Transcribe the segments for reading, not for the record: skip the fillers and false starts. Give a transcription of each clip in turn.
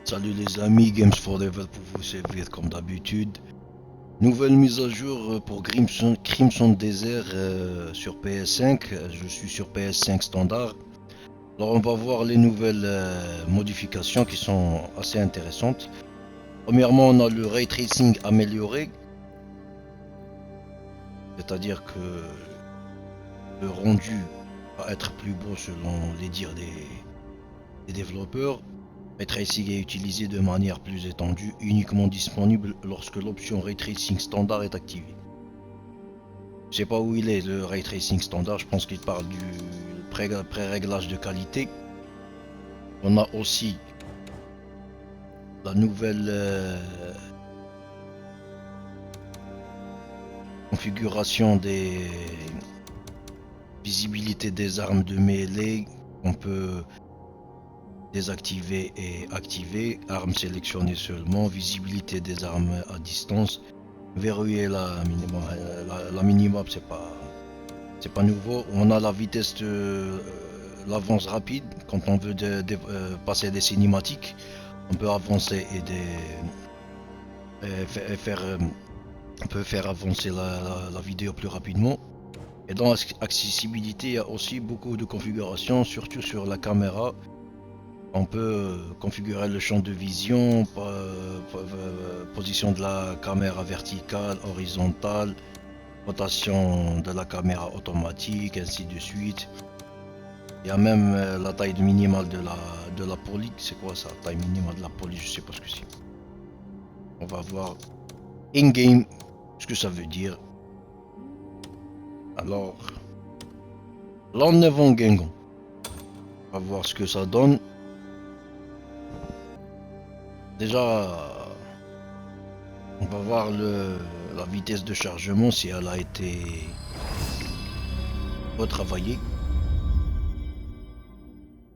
Salut les amis, Games Forever pour vous servir comme d'habitude. Nouvelle mise à jour pour Crimson Desert sur PS5. Je suis sur PS5 standard. Alors on va voir les nouvelles modifications qui sont assez intéressantes. Premièrement, on a le ray tracing amélioré, c'est-à-dire que le rendu va être plus beau selon les dires des développeurs. Ray Tracing est utilisé de manière plus étendue, uniquement disponible lorsque l'option Ray Tracing standard est activée. Je sais pas où il est le Ray Tracing standard, je pense qu'il parle du pré-réglage de qualité. On a aussi la nouvelle configuration des visibilités des armes de mêlée. On peut désactiver et activer, armes sélectionnées seulement, visibilité des armes à distance. Verrouiller la minimap, c'est pas nouveau. On a la vitesse de l'avance rapide quand on veut passer des cinématiques. On peut avancer on peut faire avancer la vidéo plus rapidement. Et dans l'accessibilité, il y a aussi beaucoup de configurations, surtout sur la caméra. On peut configurer le champ de vision, position de la caméra verticale, horizontale, rotation de la caméra automatique, ainsi de suite. Il y a même la taille minimale de la poly. C'est quoi ça, taille minimale de la poly? Je sais pas ce que c'est. On va voir in-game ce que ça veut dire. Alors, l'en avant Gengon. On va voir ce que ça donne. Déjà, on va voir la vitesse de chargement si elle a été retravaillée.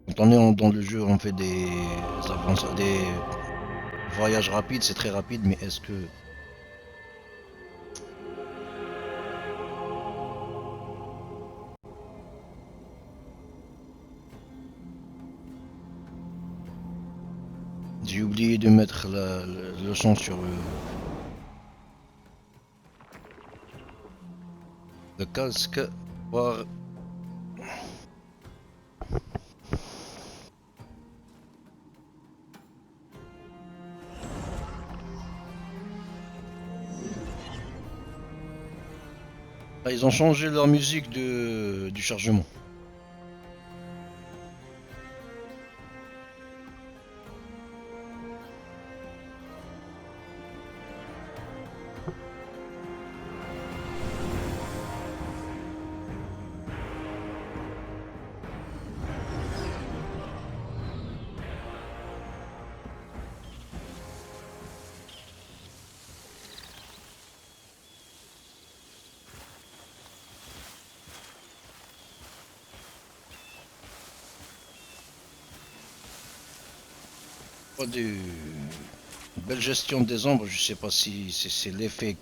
Quand on est dans le jeu, on fait des voyages rapides, c'est très rapide, mais est-ce que j'ai oublié de mettre le son sur le casque. Voir. Ah, ils ont changé leur musique du chargement. Pas de belle gestion des ombres, je sais pas si c'est l'effet que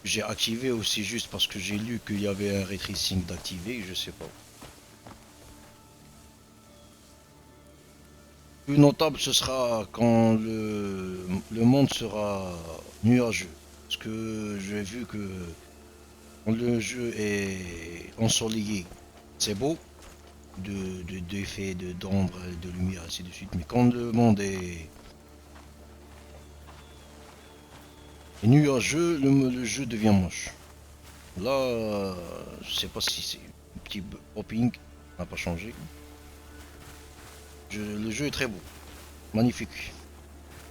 j'ai activé ou c'est juste parce que j'ai lu qu'il y avait un ray tracing d'activer, je sais pas. Plus notable ce sera quand le monde sera nuageux. Parce que j'ai vu que quand le jeu est ensoleillé, c'est beau, d'effets d'ombre, de lumière, ainsi de suite. Mais quand le monde est nuageux, le jeu devient moche. Là, je sais pas si c'est un petit popping, n'a pas changé. Le jeu est très beau, magnifique,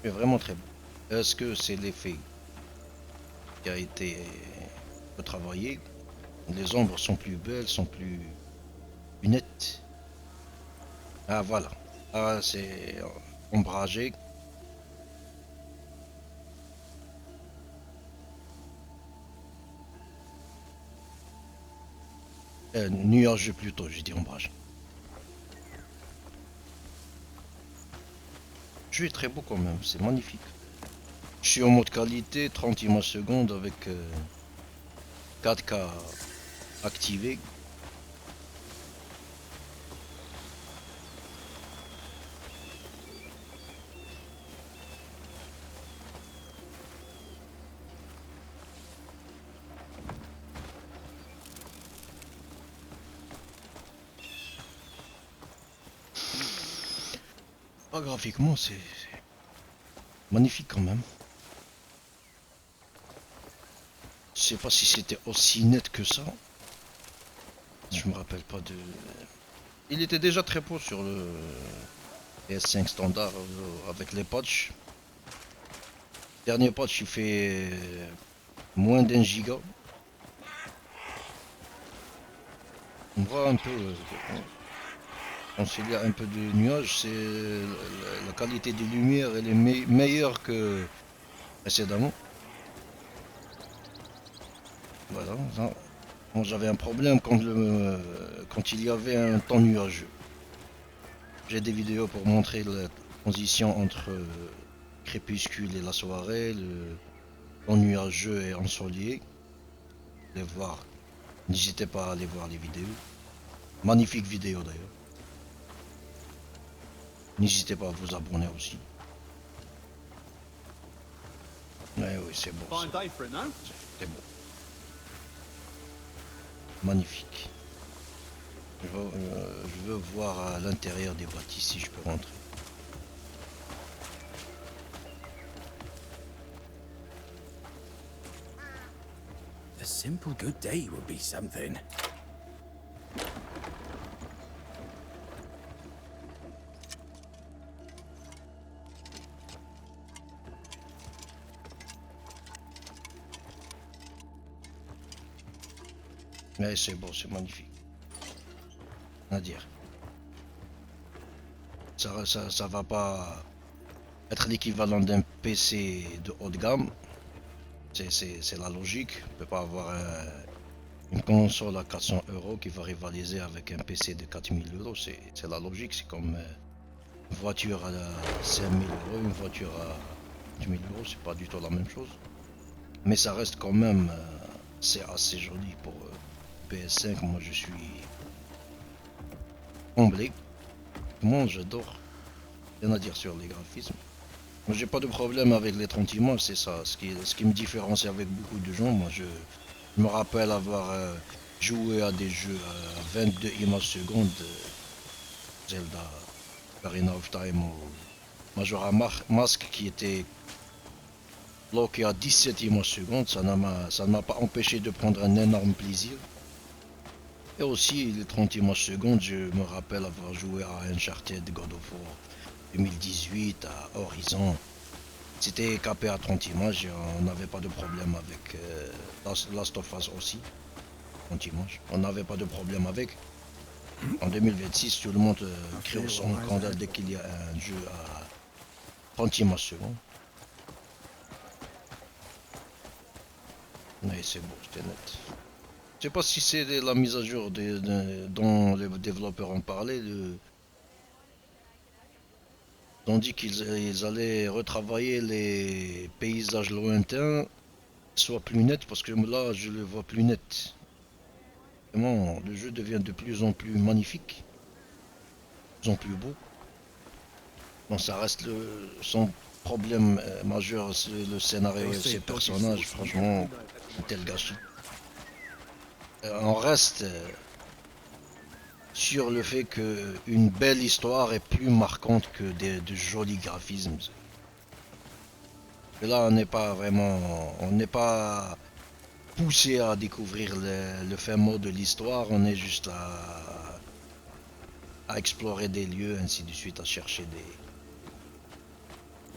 est vraiment très beau. Est-ce que c'est l'effet qui a été retravaillé? Les ombres sont plus belles, sont plus nettes. Ah voilà, ah c'est ombragé. Nuageux plutôt, j'ai dit ombrage. Le jeu est très beau quand même, c'est magnifique. Je suis en mode qualité, 30 images secondes avec 4K activé. Ah, graphiquement, c'est magnifique quand même. Je sais pas si c'était aussi net que ça. Je me rappelle pas de. Il était déjà très beau sur le PS5 standard avec les patchs. Dernier patch, il fait moins d'un giga. On voit un peu. Quand il y a un peu de nuages, c'est la qualité des lumières, elle est meilleure que précédemment. Voilà. Ça, moi, j'avais un problème quand il y avait un temps nuageux. J'ai des vidéos pour montrer la transition entre crépuscule et la soirée, le temps nuageux et ensoleillé. Les voir. N'hésitez pas à aller voir les vidéos. Magnifique vidéo d'ailleurs. N'hésitez pas à vous abonner aussi. Ouais, oui, c'est beau. Fine day for it, no? C'est beau. Magnifique. Je veux voir à l'intérieur des bâtisses si je peux rentrer. A simple good day would be something. Mais c'est beau, c'est magnifique. À dire. Ça va pas être l'équivalent d'un PC de haut de gamme. C'est la logique. On peut pas avoir une console à 400 euros qui va rivaliser avec un PC de 4000 euros. C'est la logique. C'est comme une voiture à 5000 euros, une voiture à 10 000 euros. C'est pas du tout la même chose. Mais ça reste quand même c'est assez joli pour PS5. Moi, je suis comblé. Moi, j'adore. Rien à dire sur les graphismes. Moi, j'ai pas de problème avec les 30 images, c'est ça. Ce qui me différencie avec beaucoup de gens, moi, je me rappelle avoir joué à des jeux à 22 images secondes, Zelda, Ocarina of Time ou Majora Mask qui était bloqué à 17 images secondes. Ça ne m'a pas empêché de prendre un énorme plaisir. Et aussi, les 30 images secondes, je me rappelle avoir joué à Uncharted, God of War 2018, à Horizon. C'était capé à 30 images et on n'avait pas de problème avec Last of Us aussi. 30 images. On n'avait pas de problème avec. En 2026, tout le monde crie au son scandale dès qu'il y a un jeu à 30 images secondes. Mais c'est beau, c'était net. Je sais pas si c'est la mise à jour dont les développeurs ont parlé. Ils ont dit qu'ils allaient retravailler les paysages lointains, soit plus nets, parce que là, je le vois plus net. Vraiment, le jeu devient de plus en plus magnifique, de plus en plus beau. Bon, ça reste son problème majeur, c'est le scénario et ses personnages, franchement, un tel gâchis. On reste sur le fait qu'une belle histoire est plus marquante que de jolis graphismes. Et là, on n'est pas poussé à découvrir le fin mot de l'histoire, on est juste à explorer des lieux, ainsi de suite, à chercher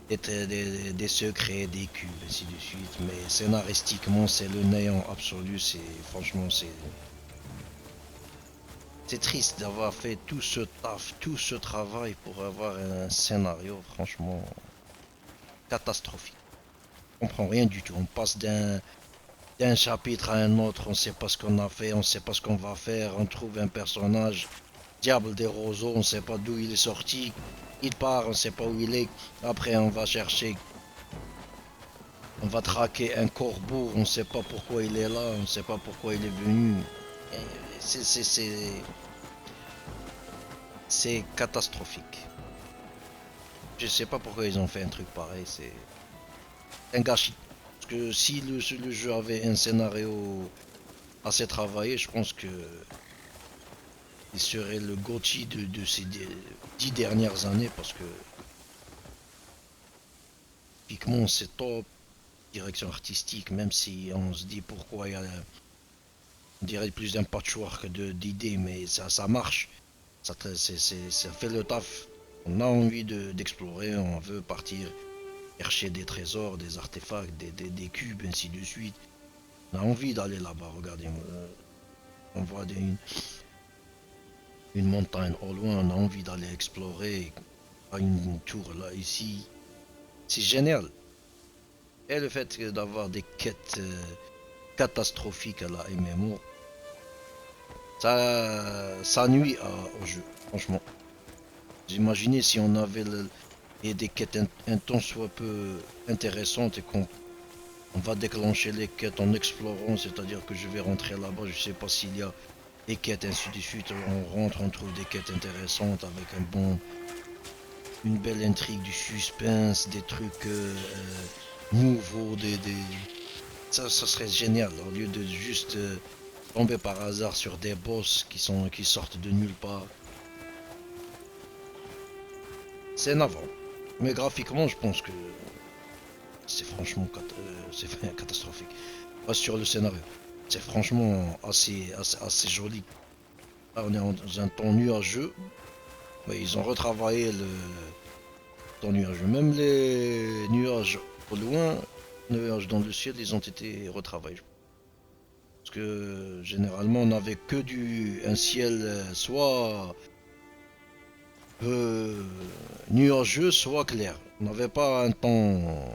des secrets, des cubes, ainsi de suite. Mais scénaristiquement, c'est le néant absolu, franchement, c'est triste d'avoir fait tout ce taf, tout ce travail pour avoir un scénario, franchement, catastrophique. On comprend rien du tout, on passe d'un chapitre à un autre, on ne sait pas ce qu'on a fait, on ne sait pas ce qu'on va faire, on trouve un personnage, Diable des Roseaux, on ne sait pas d'où il est sorti, il part, on ne sait pas où il est, après on va chercher, on va traquer un corbeau, on ne sait pas pourquoi il est là, on ne sait pas pourquoi il est venu. C'est catastrophique. Je ne sais pas pourquoi ils ont fait un truc pareil, c'est un gâchis. Parce que si le jeu avait un scénario assez travaillé, je pense que il serait le GOTY de ces 10 dernières années parce que graphiquement c'est top, direction artistique, même si on se dit pourquoi il y a, on dirait plus d'un patchwork d'idées, mais ça marche, ça fait le taf. On a envie d'explorer, on veut partir chercher des trésors, des artefacts, des cubes, ainsi de suite. On a envie d'aller là-bas, regardez, on voit une montagne au loin, on a envie d'aller explorer. Une tour là, ici, c'est génial. Et le fait d'avoir des quêtes catastrophiques à la MMO, ça nuit au jeu, franchement. Vous imaginez si on avait et des quêtes un tant soit peu intéressantes et qu'on on va déclencher les quêtes en explorant, c'est-à-dire que je vais rentrer là-bas, je sais pas s'il y a des quêtes, ainsi de suite, on rentre, on trouve des quêtes intéressantes avec une belle intrigue, du suspense, des trucs nouveaux, ça serait génial, au lieu de juste tomber par hasard sur des boss qui sortent de nulle part. C'est navrant. Mais graphiquement, je pense que c'est franchement c'est catastrophique. Pas sur le scénario. C'est franchement assez joli. Là, on est dans un ton nuageux. Ouais, ils ont retravaillé le temps nuageux. Même les nuages au loin, les nuages dans le ciel, ils ont été retravaillés. Parce que généralement, on n'avait que un ciel soit euh, nuageux, soit clair. On n'avait pas un temps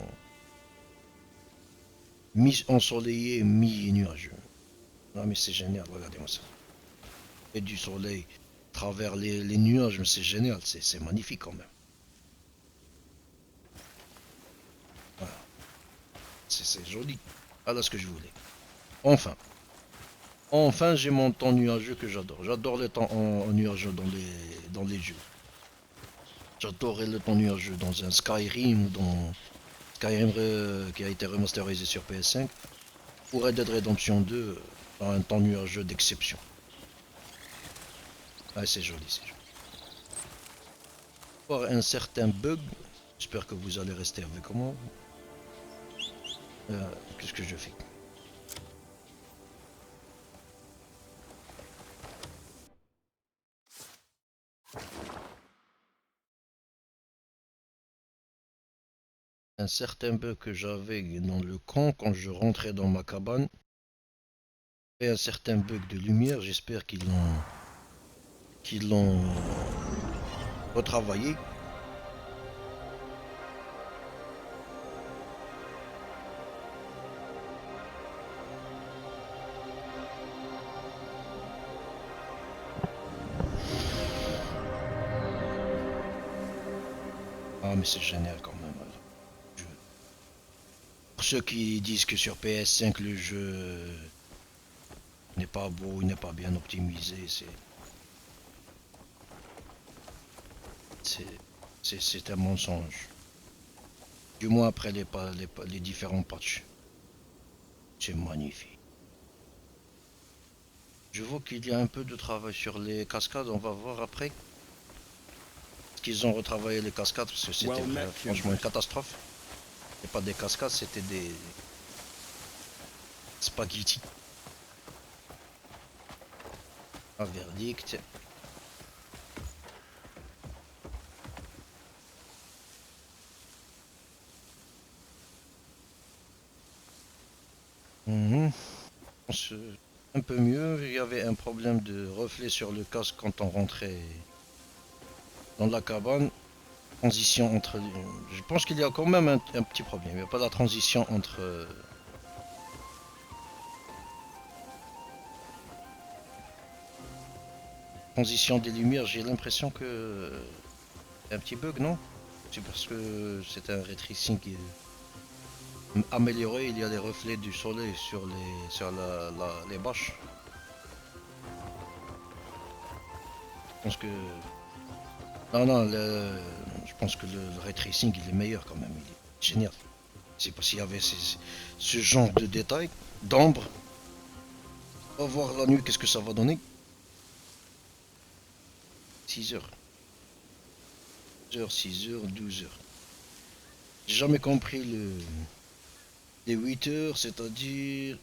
mi-ensoleillé, mi-nuageux. Non mais c'est génial, regardez-moi ça. Et du soleil à travers les nuages, mais c'est génial, c'est magnifique quand même. Voilà, c'est joli. Voilà ce que je voulais. Enfin, enfin j'ai mon temps nuageux que j'adore. J'adore le temps en nuageux dans les jeux. J'adorais le temps nuageux dans un Skyrim, dans Skyrim qui a été remasterisé sur PS5, ou Red Dead Redemption 2 dans un temps nuageux d'exception. Ah, c'est joli, c'est joli. Pour un certain bug, j'espère que vous allez rester avec moi. Qu'est-ce que je fais? Un certain bug que j'avais dans le camp quand je rentrais dans ma cabane. Et un certain bug de lumière, j'espère qu'ils l'ont retravaillé. Ah mais c'est génial quand même. Je- Pour ceux qui disent que sur PS5 le jeu n'est pas beau, il n'est pas bien optimisé, c'est, c'est un mensonge. Du moins après les différents patchs. C'est magnifique. Je vois qu'il y a un peu de travail sur les cascades, on va voir après. Est-ce qu'ils ont retravaillé les cascades parce que c'était franchement une catastrophe. Et pas des cascades, c'était des spaghettis. Un verdict. Mhm. Un peu mieux, il y avait un problème de reflet sur le casque quand on rentrait dans la cabane. Transition entre... Je pense qu'il y a quand même un petit problème. Il n'y a pas la transition entre... Transition des lumières, j'ai l'impression que... C'est un petit bug, non? C'est parce que c'est un ray tracing qui est amélioré, il y a des reflets du soleil sur les bâches. Je pense que... Non, non, je pense que le ray tracing il est meilleur quand même. Il est génial. C'est parce qu'il y avait ce genre de détails, d'ombre. On va voir la nuit qu'est-ce que ça va donner. 6 heures. 6 heures, 12 heures. J'ai jamais compris les 8 heures, c'est-à-dire...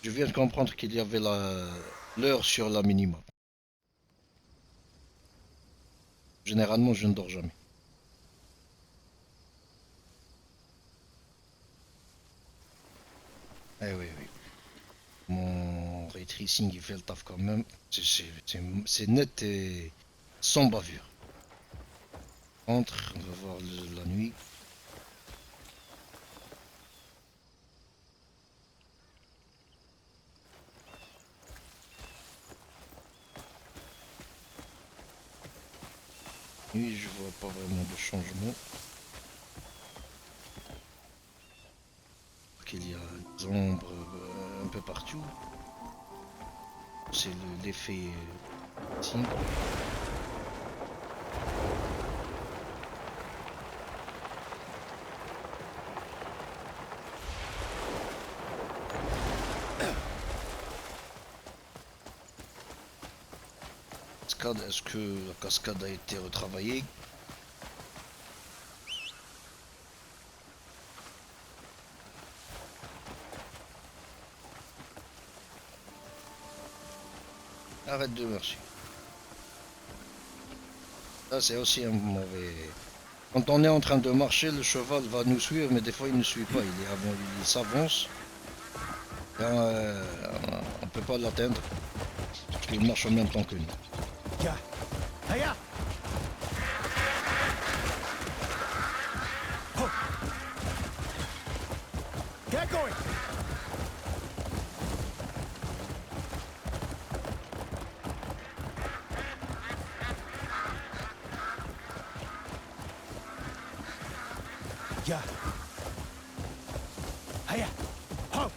Je viens de comprendre qu'il y avait l'heure sur la minimum. Généralement, je ne dors jamais. Eh oui, oui. Mon ray tracing, il fait le taf quand même. C'est net et sans bavure. Entre, on va voir la nuit. Nuit, je vois pas vraiment de changement. Qu'il y a des ombres un peu partout. C'est l'effet tracing. Cascade, est-ce que la cascade a été retravaillée? Arrête de marcher. Ça, c'est aussi un mauvais. Quand on est en train de marcher, le cheval va nous suivre, mais des fois il ne suit pas. Il s'avance. On peut pas l'atteindre parce qu'il marche en même temps que nous. Yeah. Hiya! Ho. Get going! Yeah. Hiya! Ho!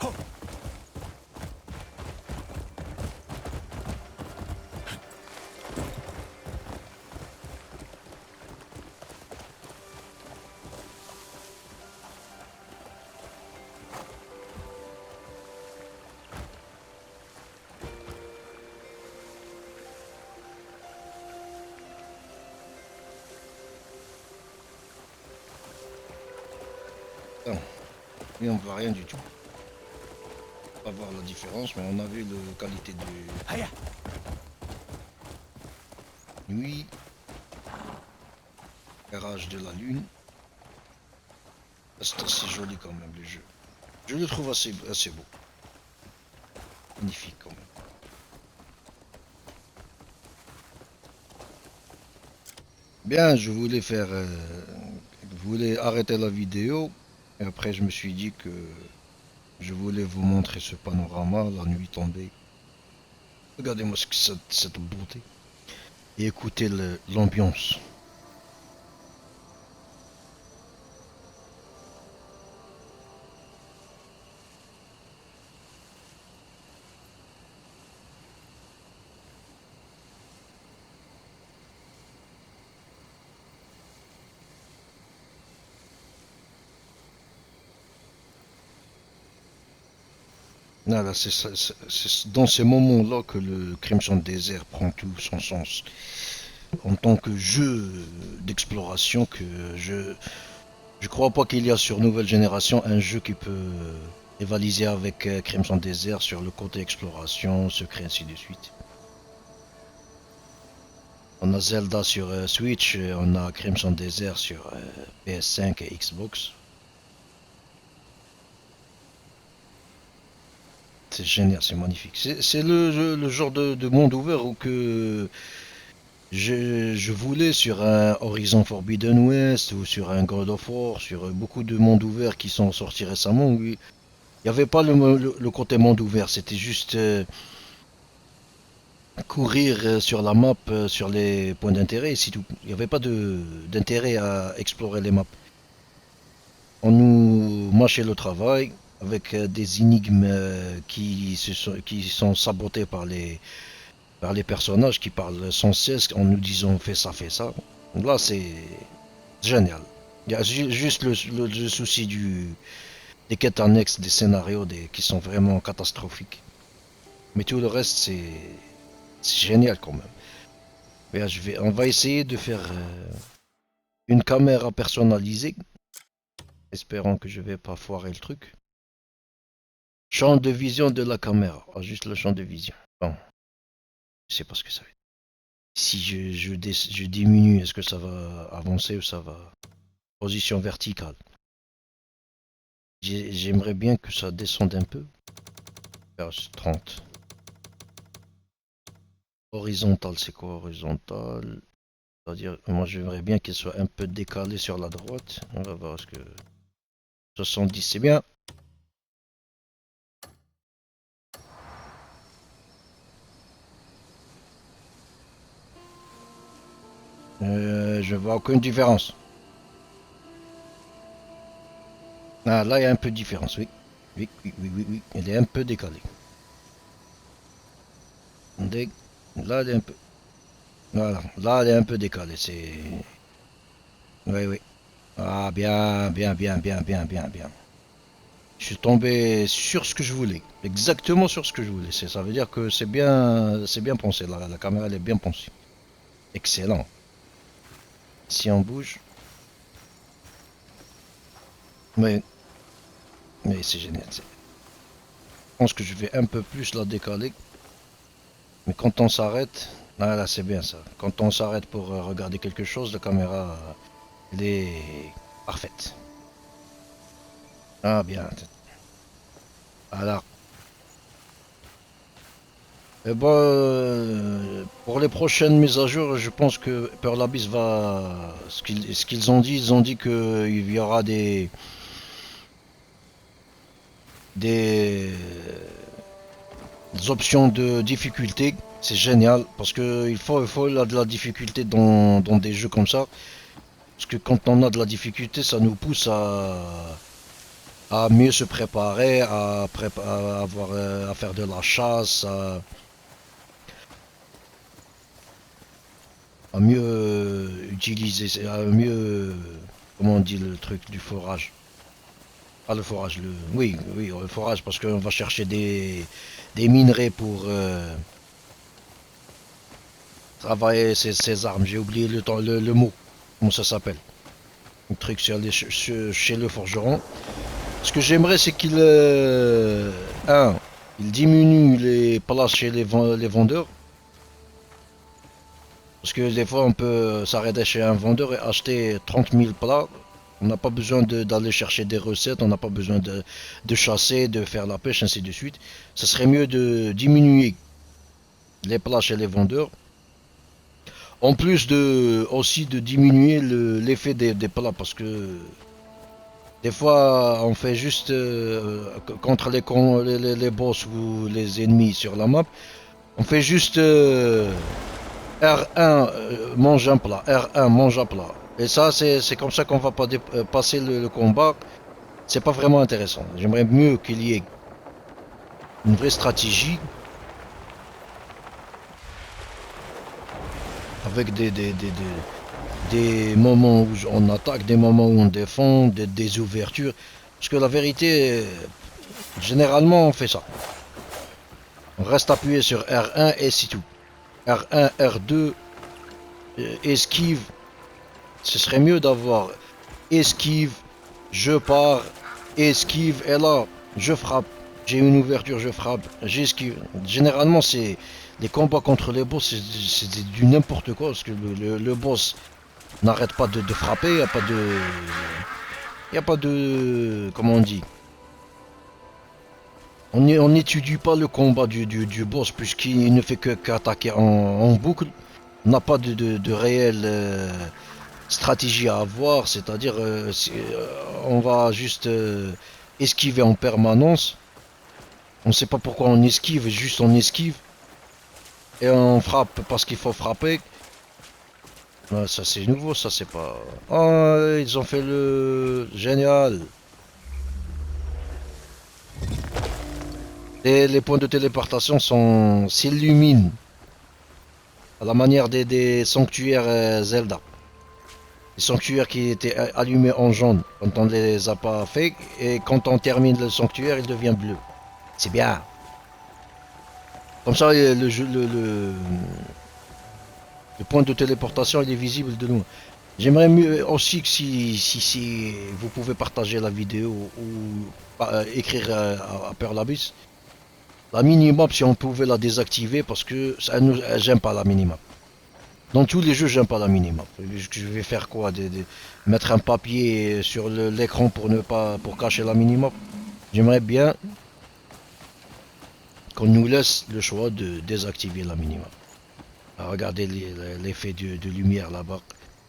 Ho! Non, lui on voit rien du tout. On va voir la différence, mais on a vu la qualité de Hiya! nuit, éclairage de la lune. C'est assez joli quand même le jeu. Je le trouve assez beau. Magnifique quand même. Bien, je voulais arrêter la vidéo et après je me suis dit que je voulais vous montrer ce panorama, la nuit tombée. Regardez-moi cette beauté et écoutez l'ambiance. Voilà, c'est dans ces moments-là que le Crimson Desert prend tout son sens. En tant que jeu d'exploration que je crois pas qu'il y a sur nouvelle génération un jeu qui peut rivaliser avec Crimson Desert sur le côté exploration, secret, ainsi de suite. On a Zelda sur Switch, on a Crimson Desert sur PS5 et Xbox. C'est génial, c'est magnifique. C'est le genre de monde ouvert où que je voulais sur un Horizon Forbidden West ou sur un God of War, sur beaucoup de mondes ouverts qui sont sortis récemment. Où il n'y avait pas le côté monde ouvert, c'était juste courir sur la map, sur les points d'intérêt, et c'est tout. Il n'y avait pas d'intérêt à explorer les maps. On nous mâchait le travail avec des énigmes qui sont sabotées par les personnages qui parlent sans cesse en nous disant fais ça. Là, c'est génial. Il y a juste le souci des quêtes annexes, des scénarios qui sont vraiment catastrophiques. Mais tout le reste, C'est génial quand même. Mais on va essayer de faire une caméra personnalisée. Espérons que je vais pas foirer le truc. Champ de vision de la caméra. Ah, juste le champ de vision. Bon, je sais pas ce que ça veut dire. Si je diminue, est-ce que ça va avancer ou ça va... Position verticale. J'aimerais bien que ça descende un peu. 30. Horizontal, c'est quoi horizontal? C'est-à-dire, moi j'aimerais bien qu'il soit un peu décalé sur la droite. On va voir ce que... 70, c'est bien. Je vois aucune différence. Ah, là, il y a un peu de différence, oui. Oui, oui, oui, oui, oui. Elle est un peu décalée. Là, elle est un peu... Voilà, là, elle est un peu décalée, c'est... Oui, oui. Ah, bien, bien, bien, bien, bien, bien, bien. Je suis tombé sur ce que je voulais. Exactement sur ce que je voulais. Ça veut dire que c'est bien pensé. La caméra, elle est bien pensée. Excellent. Si on bouge... Mais, mais c'est génial. Je pense que je vais un peu plus la décaler. Mais quand on s'arrête, là c'est bien ça. Quand on s'arrête pour regarder quelque chose, la caméra, elle est parfaite. Ah bien. Alors, pour les prochaines mises à jour, je pense que Pearl Abyss va... Ce qu'ils ont dit, ils ont dit qu'il y aura des options de difficulté. C'est génial parce que il faut de la difficulté dans des jeux comme ça. Parce que quand on a de la difficulté, ça nous pousse à mieux se préparer, à avoir, à faire de la chasse, à mieux utiliser, à mieux, comment on dit le truc du forage. Pas le forage, oui, oui, le forage parce qu'on va chercher des minerais pour travailler ces armes. J'ai oublié le mot, comment ça s'appelle. Un truc chez le forgeron. Ce que j'aimerais, c'est il diminue les places chez les vendeurs. Parce que des fois, on peut s'arrêter chez un vendeur et acheter 30 000 plats. On n'a pas besoin d'aller chercher des recettes, on n'a pas besoin de chasser, de faire la pêche, ainsi de suite. Ce serait mieux de diminuer les plats chez les vendeurs. En plus aussi de diminuer l'effet des plats, parce que des fois, on fait juste contre les boss ou les ennemis sur la map, on fait juste R1 mange un plat, R1 mange un plat. Et ça, c'est comme ça qu'on va pas passer le combat. C'est pas vraiment intéressant. J'aimerais mieux qu'il y ait une vraie stratégie avec des moments où on attaque, des moments où on défend, des ouvertures. Parce que la vérité, généralement, on fait ça. On reste appuyé sur R1 et c'est tout. R1, R2, esquive. Ce serait mieux d'avoir esquive, je pars, esquive, et là, je frappe. J'ai une ouverture, je frappe, j'esquive. Généralement, c'est les combats contre les boss, c'est du n'importe quoi, parce que le boss n'arrête pas de frapper, il n'y a pas de... Il n'y a pas de... Comment on dit? On n'étudie pas le combat du boss, puisqu'il ne fait qu'attaquer en boucle. On n'a pas de réelle stratégie à avoir, c'est-à-dire on va juste esquiver en permanence. On ne sait pas pourquoi on esquive, juste on esquive. Et on frappe parce qu'il faut frapper. Ah, ça c'est nouveau, ça c'est pas... Oh, ils ont fait le... Génial. Et les points de téléportation s'illuminent. À la manière des sanctuaires Zelda. Les sanctuaires qui étaient allumés en jaune quand on les a pas fait. Et quand on termine le sanctuaire, il devient bleu. C'est bien. Comme ça, le point de téléportation il est visible de loin. J'aimerais mieux aussi que si vous pouvez partager la vidéo ou écrire à Pearl Abyss, la minimap si on pouvait la désactiver parce que j'aime pas la minimap. Dans tous les jeux, j'aime pas la minimap. Je vais faire quoi mettre un papier sur l'écran pour ne pas pour cacher la minimap. J'aimerais bien qu'on nous laisse le choix de désactiver la minimap. Regardez l'effet de lumière là-bas.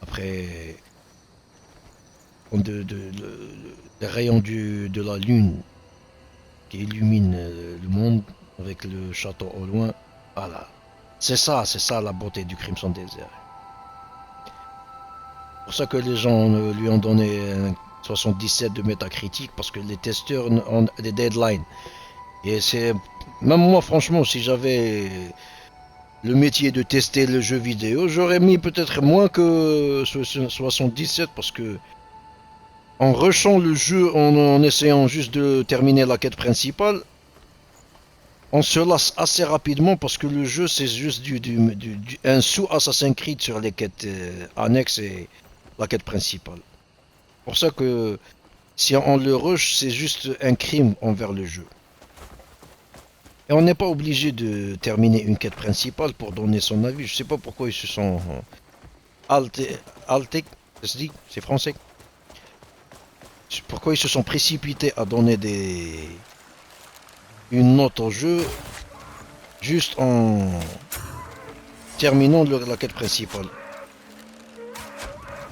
Après, les rayons de la lune qui illuminent le monde avec le château au loin. Voilà. C'est ça la beauté du Crimson Desert. C'est pour ça que les gens lui ont donné 77 de métacritique parce que les testeurs ont des deadlines. Et c'est. Même moi, franchement, si j'avais le métier de tester le jeu vidéo, j'aurais mis peut-être moins que 77 parce que en rushant le jeu, en essayant juste de terminer la quête principale, on se lasse assez rapidement parce que le jeu c'est juste un sous-Assassin's Creed sur les quêtes annexes et la quête principale. C'est pour ça que si on le rush, c'est juste un crime envers le jeu. Et on n'est pas obligé de terminer une quête principale pour donner son avis. Je sais pas pourquoi ils se sont alté, c'est français. Pourquoi ils se sont précipités à donner une note au jeu juste en terminant la quête principale.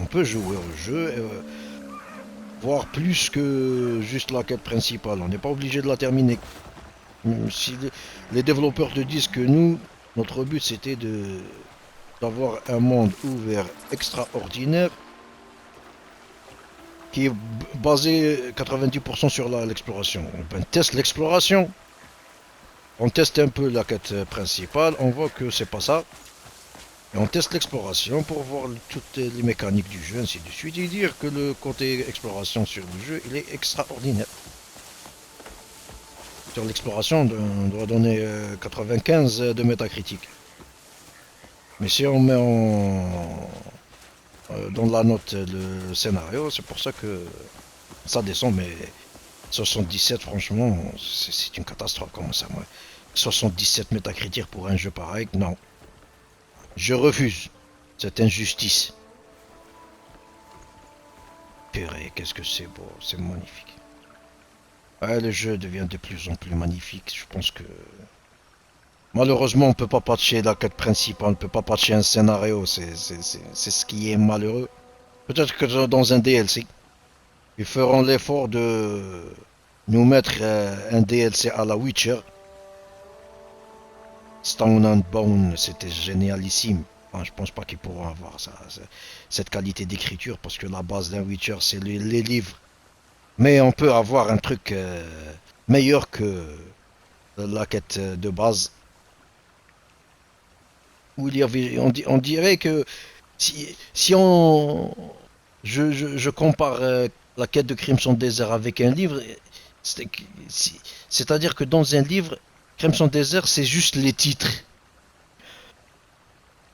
On peut jouer au jeu et voir plus que juste la quête principale. On n'est pas obligé de la terminer. Si les développeurs te disent que nous, notre but c'était d'avoir un monde ouvert extraordinaire qui est basé 90% sur l'exploration. On teste l'exploration, on teste un peu la quête principale, on voit que c'est pas ça. Et on teste l'exploration pour voir toutes les mécaniques du jeu, ainsi de suite, et dire que le côté exploration sur le jeu, il est extraordinaire. Sur l'exploration, on doit donner 95 de métacritique. Mais si on met dans la note le scénario, c'est pour ça que ça descend, mais 77, franchement, c'est une catastrophe. Comment ça, moi 77 métacritiques pour un jeu pareil, non. Je refuse cette injustice. Purée, qu'est-ce que c'est beau, c'est magnifique. Ouais, le jeu devient de plus en plus magnifique. Je pense que malheureusement, on peut pas patcher la quête principale, on peut pas patcher un scénario. C'est ce qui est malheureux. Peut-être que dans un DLC, ils feront l'effort de nous mettre un DLC à la Witcher. Stone and Bone, c'était génialissime. Enfin, je pense pas qu'ils pourront avoir cette qualité d'écriture parce que la base d'un Witcher, c'est les livres. Mais on peut avoir un truc meilleur que la quête de base. Où il y avait, on dirait que si je compare la quête de Crimson Desert avec un livre, c'est-à-dire que dans un livre, Crimson Desert, c'est juste les titres.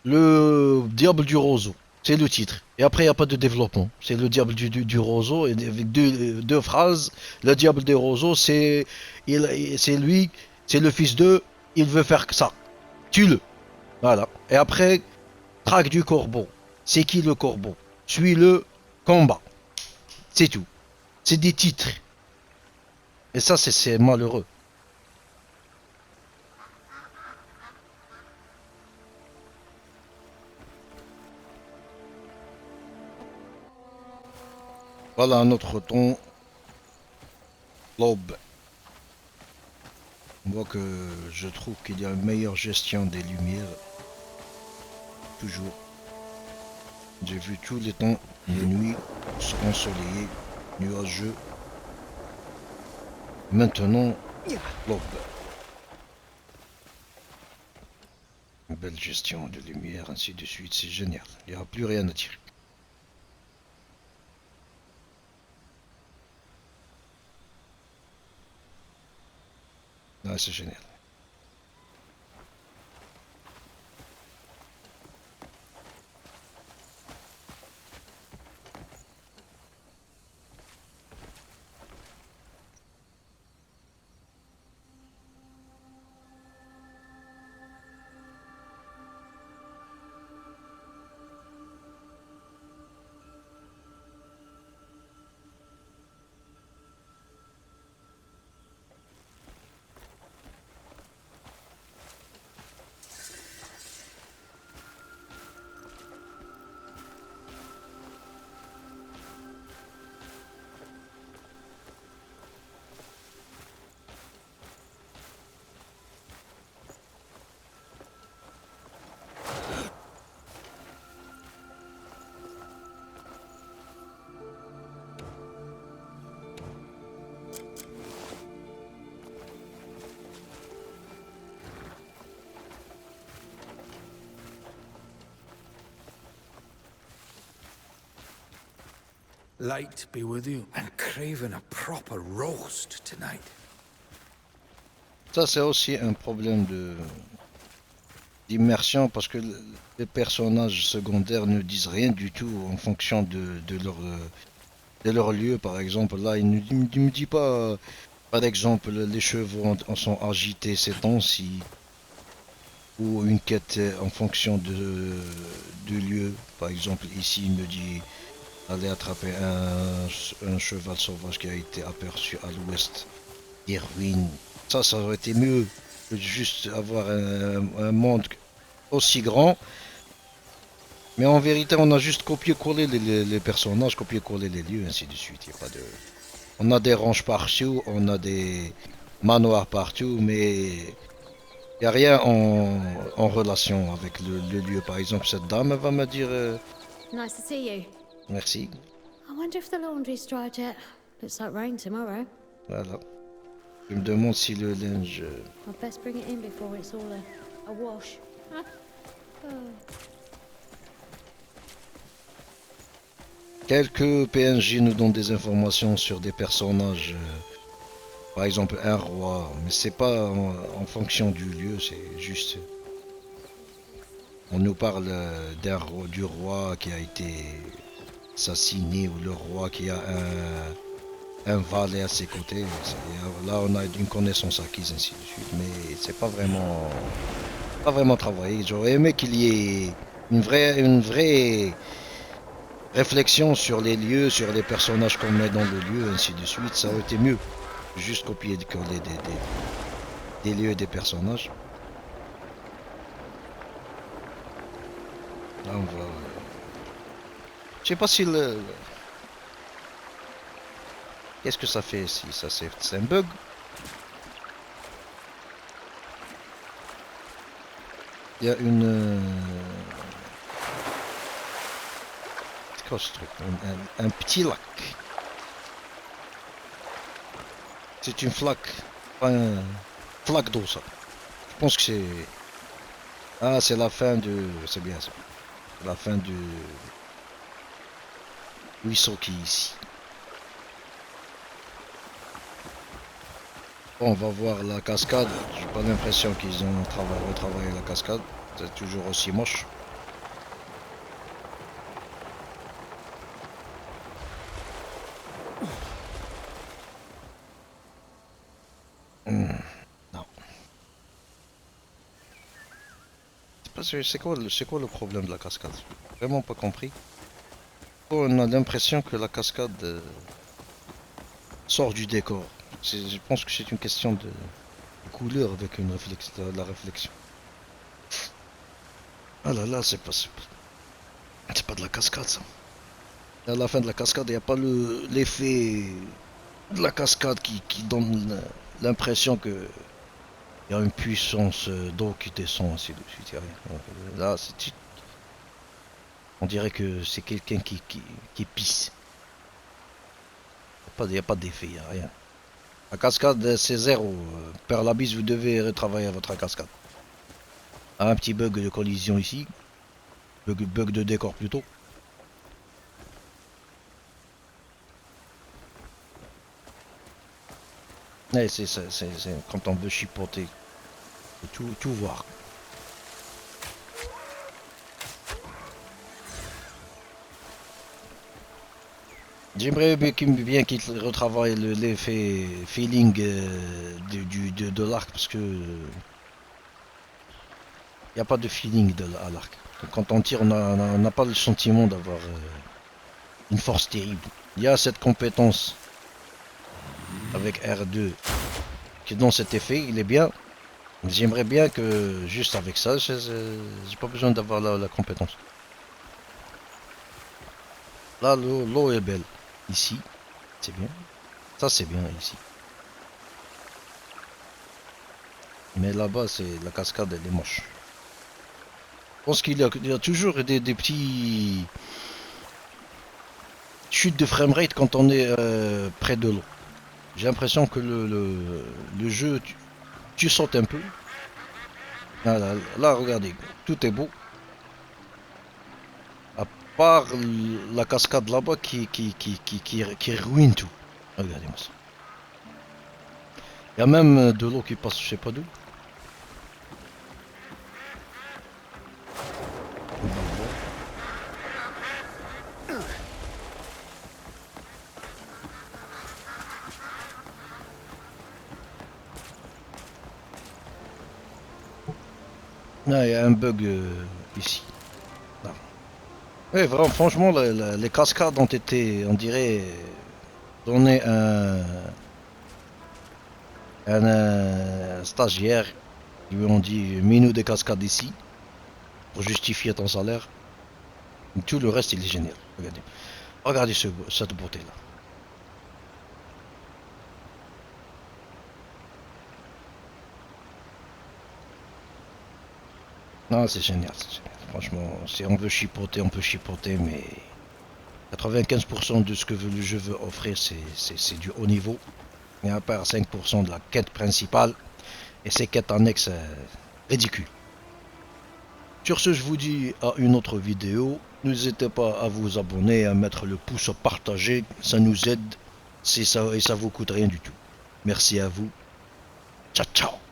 Le diable du roseau, c'est le titre. Et après, il n'y a pas de développement. C'est le diable du roseau, et avec deux phrases. Le diable des roseaux, c'est lui, c'est le fils d'eux, il veut faire ça. Tue-le. Voilà. Et après, traque du corbeau. C'est qui le corbeau? Suis-le, combat. C'est tout. C'est des titres. Et ça, c'est malheureux. Voilà un autre ton. L'aube. On voit que je trouve qu'il y a une meilleure gestion des lumières. Toujours. J'ai vu tous les temps, de nuit, ensoleillé, nuageux. Maintenant, l'aube. Une belle gestion de lumière, ainsi de suite, c'est génial. Il n'y aura plus rien à dire. Ah, c'est génial. Light be with you. And craving a proper roast tonight. Ça, c'est aussi un problème d'immersion parce que les personnages secondaires ne disent rien du tout en fonction de leur lieu. Par exemple, là, il me dit pas, par exemple, les chevaux sont agités ces temps-ci ou une quête en fonction du lieu. Par exemple, ici, il me dit aller attraper un cheval sauvage qui a été aperçu à l'ouest des ruines. Ça aurait été mieux que de juste avoir un monde aussi grand. Mais en vérité, on a juste copié-collé les personnages, copié-collé les lieux, ainsi de suite. Y a pas de... On a des ranges partout, on a des manoirs partout, mais il n'y a rien en relation avec le lieu. Par exemple, cette dame, elle va me dire Nice to see you. merci. I wonder if the laundry's dried yet. Looks like rain tomorrow. Voilà. Je me demande si le linge... I'd best bring it in before it's all a wash. Oh. Quelques PNJ nous donnent des informations sur des personnages, par exemple un roi, mais c'est pas en fonction du lieu, c'est juste... On nous parle du roi qui a été assassiné ou le roi qui a un valet à ses côtés. Là on a une connaissance acquise ainsi de suite, mais c'est pas vraiment travaillé. J'aurais aimé qu'il y ait une vraie réflexion sur les lieux, sur les personnages qu'on met dans le lieu, ainsi de suite. Ça aurait été mieux. Juste copier et coller des lieux et des personnages. Là, on va... Je sais pas si Qu'est-ce que ça fait si ça c'est un bug? Il y a une... C'est quoi ce truc? Un petit lac. C'est une flaque. Pas un... flaque d'eau ça. Je pense que c'est... Ah, c'est la fin de... C'est bien ça. C'est la fin du... ruisseau qui est ici. Bon, on va voir la cascade. J'ai pas l'impression qu'ils ont retravaillé la cascade. C'est toujours aussi moche. Non. C'est quoi le problème de la cascade? J'ai vraiment pas compris. On a l'impression que la cascade sort du décor. Je pense que c'est une question de couleur avec la réflexion. Ah là là, c'est pas de la cascade ça. À la fin de la cascade, il n'y a pas l'effet de la cascade qui donne l'impression que il y a une puissance d'eau qui descend ainsi de suite. Là, on dirait que c'est quelqu'un qui pisse. Il n'y a pas d'effet, il n'y a rien. La cascade, c'est zéro. Père Labis, vous devez retravailler votre cascade. Un petit bug de collision ici. Bug de décor plutôt. Ouais, c'est quand on veut chipoter. Tout voir. J'aimerais bien qu'il retravaille l'effet feeling de l'arc parce que il n'y a pas de feeling à l'arc. Quand on tire, on n'a pas le sentiment d'avoir une force terrible. Il y a cette compétence avec R2 qui donne cet effet, il est bien. J'aimerais bien que juste avec ça, j'ai pas besoin d'avoir la compétence. Là, l'eau est belle. Ici, c'est bien. Ça, c'est bien ici. Mais là-bas, la cascade, elle est moche. Je pense qu'il y a toujours des petits chutes de framerate quand on est près de l'eau. J'ai l'impression que le jeu, tu sautes un peu. Là, regardez, tout est beau. par la cascade là-bas qui ruine tout. Regardez-moi ça. Il y a même de l'eau qui passe, je sais pas d'où. Ah, il y a un bug ici. Là. Oui, vraiment, franchement, les cascades ont été, on dirait, données à un stagiaire. Ils lui ont dit, mets-nous des cascades ici pour justifier ton salaire. Tout le reste, il est génial. Regardez, regardez cette beauté-là. Non, c'est génial, c'est génial. Franchement, si on veut chipoter, on peut chipoter, mais 95% de ce que le jeu veut offrir, c'est du haut niveau. Et à part 5% de la quête principale et ces quêtes annexes ridicules. Sur ce, je vous dis à une autre vidéo. N'hésitez pas à vous abonner, à mettre le pouce partagé, ça nous aide et ça vous coûte rien du tout. Merci à vous. Ciao, ciao.